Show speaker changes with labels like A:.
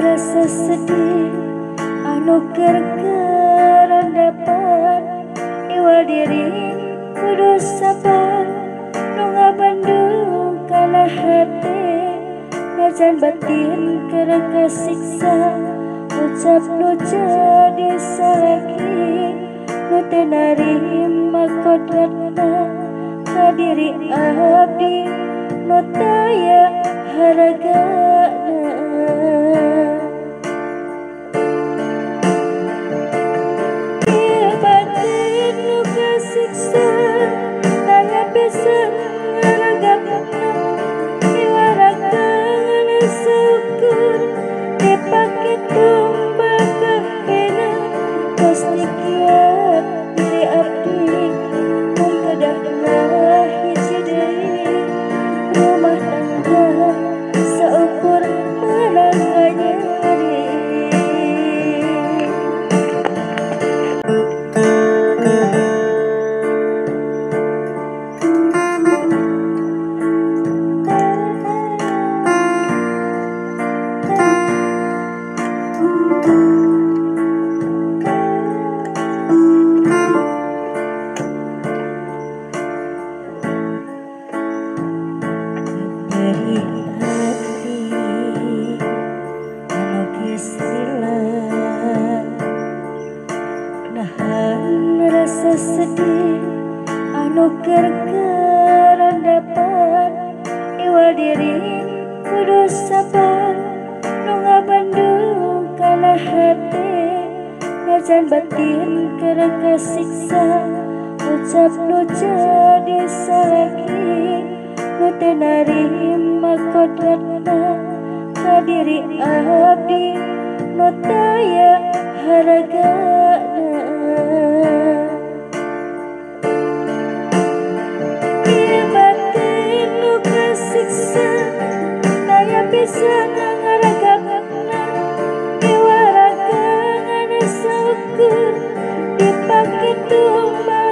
A: Rasa sedih anu keur dapat iwal diri kudu sabar nu ngabandung kana hati najan batin keur kasiksa ucap nu jadi salaki nu teu narima kodratna ka diri abdi nu taya haragana. Rasa sedih anu keur dapat iwal diri kudu sabar nu ngabandung kana hati najan batin keur kasiksa ucap nu jadi salaki nu teu narima kodratna ka diri abdi nu taya haragana. Bisa ngaragakna iwaraga ngana saukur dipake tumbal